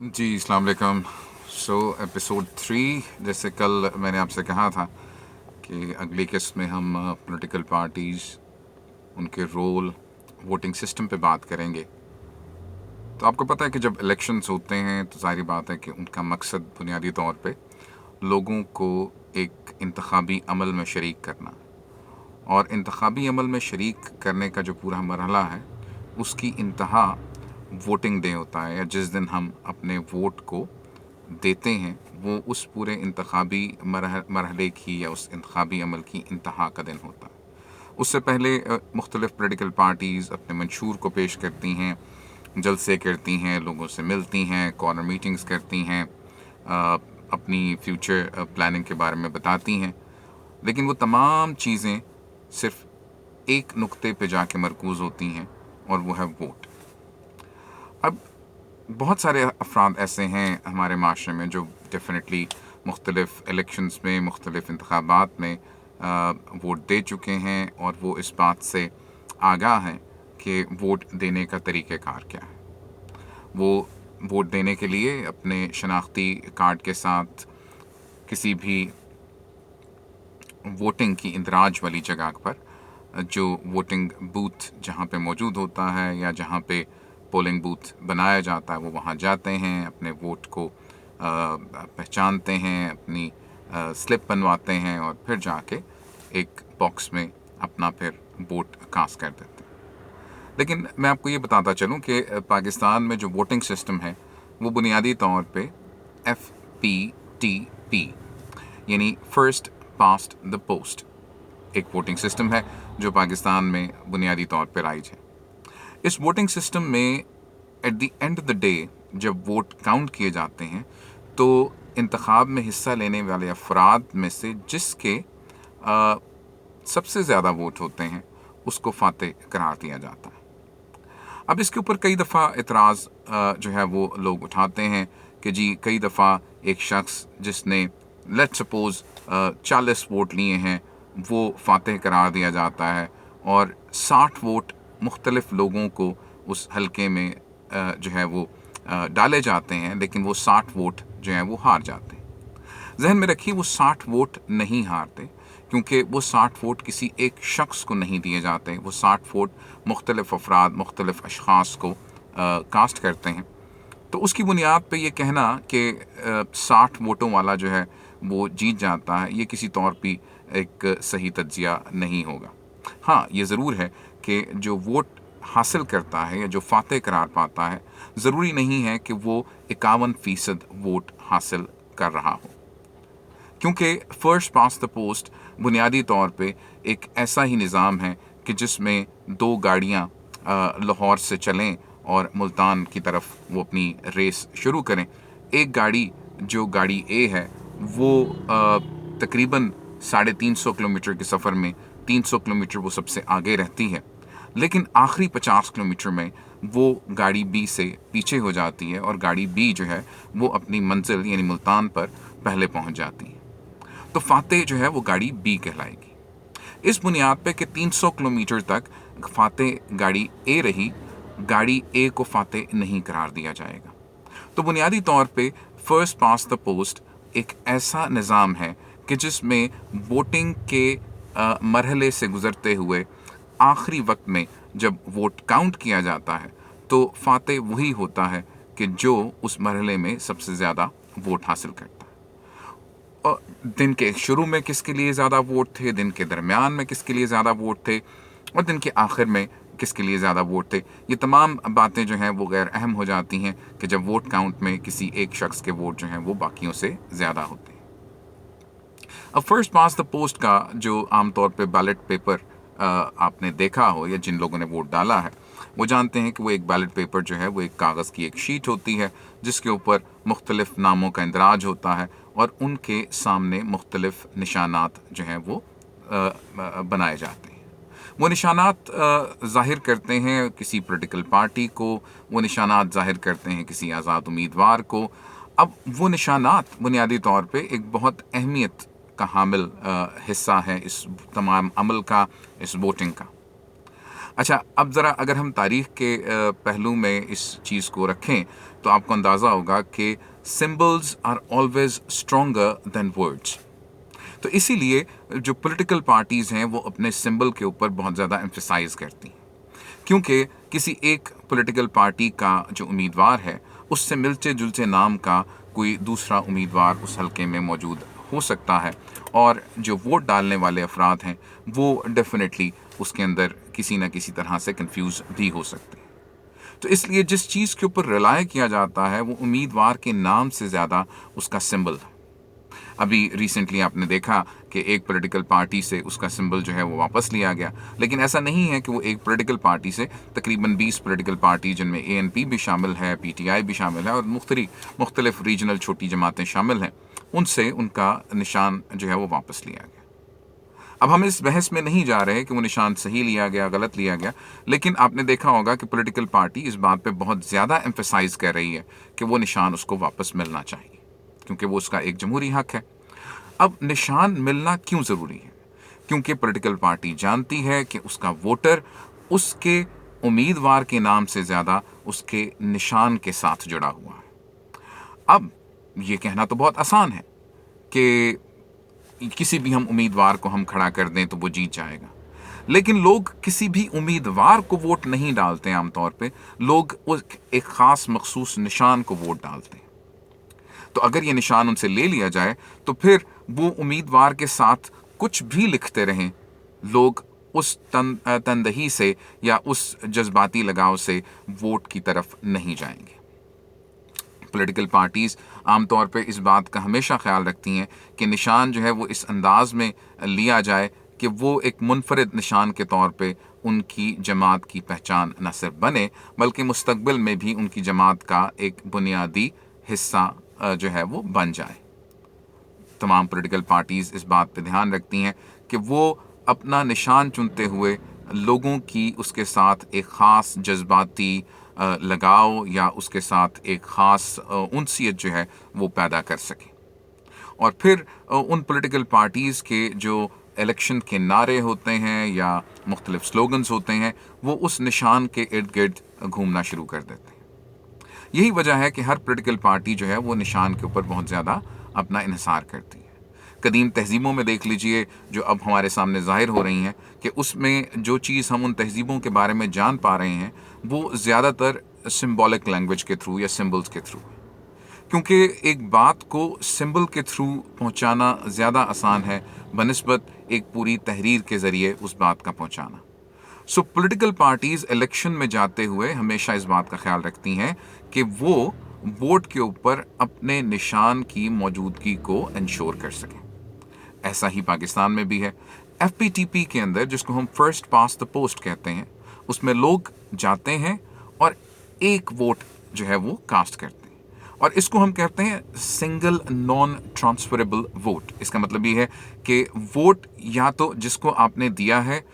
जी, अस्सलाम वालेकुम। एपिसोड 3, जैसे कल मैंने आपसे कहा था कि अगली किस्त में हम पॉलिटिकल पार्टीज़, उनके रोल, वोटिंग सिस्टम पे बात करेंगे। तो आपको पता है कि जब इलेक्शंस होते हैं तो ज़ाहिर बात है कि उनका मकसद बुनियादी तौर पे लोगों को एक इंतखाबी अमल में शरीक करना, और इंतखाबी अमल में शरीक करने का जो पूरा मरहला है उसकी इंतहा वोटिंग डे होता है, या जिस दिन हम अपने वोट को देते हैं वो उस पूरे इंतखाबी मरहले की या उस इंतखाबी अमल की इंतहा का दिन होता है। उससे पहले मुख्तलिफ़ पोलिटिकल पार्टीज़ अपने मंशूर को पेश करती हैं, जलसे करती हैं, लोगों से मिलती हैं, कॉर्नर मीटिंग्स करती हैं, अपनी फ्यूचर प्लानिंग के बारे में बताती हैं। लेकिन वो तमाम चीज़ें सिर्फ़ एक नुक्ते पे जाके मरकूज़ होती हैं, और वो है वोट। अब बहुत सारे अफराद ऐसे हैं हमारे माशरे में जो डेफिनेटली मुख्तलिफ़ इलेक्शंस में, मुख्तलिफ़ इंतखाबात में वोट दे चुके हैं, और वो इस बात से आगाह हैं कि वोट देने का तरीक़ेकार क्या है। वो वोट देने के लिए अपने शनाख्ती कार्ड के साथ किसी भी वोटिंग की इंदराज वाली जगह पर, जो वोटिंग बूथ जहाँ पे मौजूद होता है या जहाँ पे पोलिंग बूथ बनाया जाता है, वो वहाँ जाते हैं, अपने वोट को पहचानते हैं, अपनी स्लिप बनवाते हैं, और फिर जाके एक बॉक्स में अपना फिर वोट कास्ट कर देते हैं। लेकिन मैं आपको ये बताता चलूँ कि पाकिस्तान में जो वोटिंग सिस्टम है वो बुनियादी तौर पे FPTP, यानी फर्स्ट पास्ट द पोस्ट, एक वोटिंग सिस्टम है जो पाकिस्तान में बुनियादी तौर पर राइज है। इस वोटिंग सिस्टम में at the end of the day जब वोट काउंट किए जाते हैं तो इंतखाब में हिस्सा लेने वाले अफराद में से जिसके सबसे ज़्यादा वोट होते हैं उसको फातेह करार दिया जाता है। अब इसके ऊपर कई दफ़ा इतराज़ जो है वो लोग उठाते हैं कि जी कई दफ़ा एक शख्स जिसने लेट्स सपोज़ 40 वोट लिए हैं वो फातेह करार दिया जाता है, और 60 वोट मुख्तलिफ़ लोगों को उस हलके में जो है वो डाले जाते हैं, लेकिन वो 60 वोट जो हैं वो हार जाते हैं। जहन में रखिए, वो 60 वोट नहीं हारते, क्योंकि वो 60 वोट किसी एक शख्स को नहीं दिए जाते। वो 60 वोट मुख्तलिफ़ अफराद, मुख्तलिफ़ अशख़ास को कास्ट करते हैं। तो उसकी बुनियाद पे ये कहना कि 60 वोटों वाला जो है वो जीत जाता है, ये किसी तौर पे एक सही तज्ज़िया नहीं होगा। हाँ, ये ज़रूर है कि जो वोट हासिल करता है या जो फातेह करार पाता है, ज़रूरी नहीं है कि वो 51% वोट हासिल कर रहा हो, क्योंकि फ़र्स्ट पास द पोस्ट बुनियादी तौर पे एक ऐसा ही निज़ाम है कि जिसमें 2 गाड़ियाँ लाहौर से चलें और मुल्तान की तरफ वो अपनी रेस शुरू करें। एक गाड़ी, जो गाड़ी ए है, वो तकरीबन 350 किलोमीटर के सफ़र में 300 किलोमीटर वो सबसे आगे रहती है, लेकिन आखिरी 50 किलोमीटर में वो गाड़ी बी से पीछे हो जाती है, और गाड़ी बी जो है वो अपनी मंजिल यानी मुल्तान पर पहले पहुंच जाती है। तो फातेह जो है वो गाड़ी बी कहलाएगी। इस बुनियाद पे कि 300 किलोमीटर तक फातेह गाड़ी ए रही, गाड़ी ए को फातेह नहीं करार दिया जाएगा। तो बुनियादी तौर पे फर्स्ट पास द पोस्ट एक ऐसा निज़ाम है कि जिसमें वोटिंग के मरहले से गुज़रते हुए आखिरी वक्त में जब वोट काउंट किया जाता है तो फातेह वही होता है कि जो उस मरहले में सबसे ज़्यादा वोट हासिल करता है। और दिन के शुरू में किसके लिए ज़्यादा वोट थे, दिन के दरमियान में किसके लिए ज़्यादा वोट थे, और दिन के आखिर में किसके लिए ज़्यादा वोट थे, ये तमाम बातें जो हैं वो गैर अहम हो जाती हैं कि जब वोट काउंट में किसी एक शख्स के वोट जो हैं वो बाकियों से ज़्यादा होते हैं। अब फर्स्ट पास द पोस्ट का जो आमतौर पे बैलेट पेपर आपने देखा हो, या जिन लोगों ने वोट डाला है वो जानते हैं कि वो एक बैलेट पेपर जो है वो एक कागज़ की एक शीट होती है जिसके ऊपर मुख्तलिफ़ नामों का इंदराज होता है, और उनके सामने मुख्तलिफ़ निशानात जो हैं वो बनाए जाते हैं। वो निशानात ज़ाहिर करते हैं किसी पॉलिटिकल पार्टी को, वो निशानात ज़ाहिर करते हैं किसी आज़ाद उम्मीदवार को। अब वो निशानात बुनियादी तौर पे एक बहुत अहमियत का हामिल हिस्सा है इस तमाम अमल का, इस वोटिंग का। अच्छा, अब ज़रा अगर हम तारीख़ के पहलू में इस चीज़ को रखें तो आपको अंदाज़ा होगा कि symbols are always stronger than words. तो इसीलिए जो पॉलिटिकल पार्टीज़ हैं वो अपने सिंबल के ऊपर बहुत ज़्यादा एम्फेसाइज करती हैं, क्योंकि किसी एक पॉलिटिकल पार्टी का जो उम्मीदवार है उससे मिलते जुलते नाम का कोई दूसरा उम्मीदवार उस हलके में मौजूद हो सकता है, और जो वोट डालने वाले अफराद हैं वो डेफिनेटली उसके अंदर किसी न किसी तरह से कंफ्यूज भी हो सकते हैं। तो इसलिए जिस चीज़ के ऊपर रिलाय किया जाता है वो उम्मीदवार के नाम से ज़्यादा उसका सिंबल है। अभी रिसेंटली आपने देखा कि एक पॉलिटिकल पार्टी से उसका सिंबल जो है वो वापस लिया गया, लेकिन ऐसा नहीं है कि वो एक पॉलिटिकल पार्टी से तकरीबन 20 पॉलिटिकल पार्टी, जिनमें ANP भी शामिल है, PTI भी शामिल है और मुख्तलिफ रीजनल छोटी जमातें शामिल हैं, उनसे उनका निशान जो है वो वापस लिया गया। अब हम इस बहस में नहीं जा रहे कि वो निशान सही लिया गया, गलत लिया गया, लेकिन आपने देखा होगा कि पॉलिटिकल पार्टी इस बात पे बहुत ज़्यादा एम्फेसाइज कर रही है कि वो निशान उसको वापस मिलना चाहिए, क्योंकि वो उसका एक जमहूरी हक है। अब निशान मिलना क्यों ज़रूरी है? क्योंकि पॉलिटिकल पार्टी जानती है कि उसका वोटर उसके उम्मीदवार के नाम से ज़्यादा उसके निशान के साथ जुड़ा हुआ है। अब ये कहना तो बहुत आसान है कि किसी भी हम उम्मीदवार को हम खड़ा कर दें तो वो जीत जाएगा, लेकिन लोग किसी भी उम्मीदवार को वोट नहीं डालते। आमतौर पे लोग उस एक ख़ास मखसूस निशान को वोट डालते हैं। तो अगर ये निशान उनसे ले लिया जाए तो फिर वो उम्मीदवार के साथ कुछ भी लिखते रहें, लोग उस तनदही से या उस जज्बाती लगाव से वोट की तरफ नहीं जाएंगे। पॉलिटिकल पार्टीज़ आमतौर पे इस बात का हमेशा ख्याल रखती हैं कि निशान जो है वो इस अंदाज में लिया जाए कि वो एक मुनफरिद निशान के तौर पे उनकी जमात की पहचान न सिर्फ बने बल्कि मुस्तकबिल में भी उनकी जमात का एक बुनियादी हिस्सा जो है वो बन जाए। तमाम पॉलिटिकल पार्टीज़ इस बात पे ध्यान रखती हैं कि वो अपना निशान चुनते हुए लोगों की उसके साथ एक ख़ास जज्बाती लगाव या उसके साथ एक ख़ास उनसियत जो है वो पैदा कर सकें। और फिर उन पॉलिटिकल पार्टीज़ के जो इलेक्शन के नारे होते हैं या मुख्तलिफ स्लोगन्स होते हैं वो उस निशान के इर्द गिर्द घूमना शुरू कर देते हैं। यही वजह है कि हर पॉलिटिकल पार्टी जो है वो निशान के ऊपर बहुत ज़्यादा अपना इन्हिसार करती है। कदीम तहज़ीबों में देख लीजिए जो अब हमारे सामने ज़ाहिर हो रही हैं कि उसमें जो चीज़ हम उन तहज़ीबों के बारे में जान पा रहे हैं वो ज़्यादातर सिंबॉलिक लैंग्वेज के थ्रू या सिंबल्स के थ्रू, क्योंकि एक बात को सिंबल के थ्रू पहुंचाना ज़्यादा आसान है बनिस्बत एक पूरी तहरीर के ज़रिए उस बात का पहुंचाना। सो पॉलिटिकल पार्टीज़ इलेक्शन में जाते हुए हमेशा इस बात का ख्याल रखती हैं कि वो वोट के ऊपर अपने निशान की मौजूदगी को इंश्योर कर सकें। ऐसा ही पाकिस्तान में भी है। FPTP के अंदर, जिसको हम फर्स्ट पास द पोस्ट कहते हैं, उसमें लोग जाते हैं और एक वोट जो है वो कास्ट करते हैं, और इसको हम कहते हैं सिंगल नॉन ट्रांसफरेबल वोट। इसका मतलब ये है कि वोट या तो जिसको आपने दिया है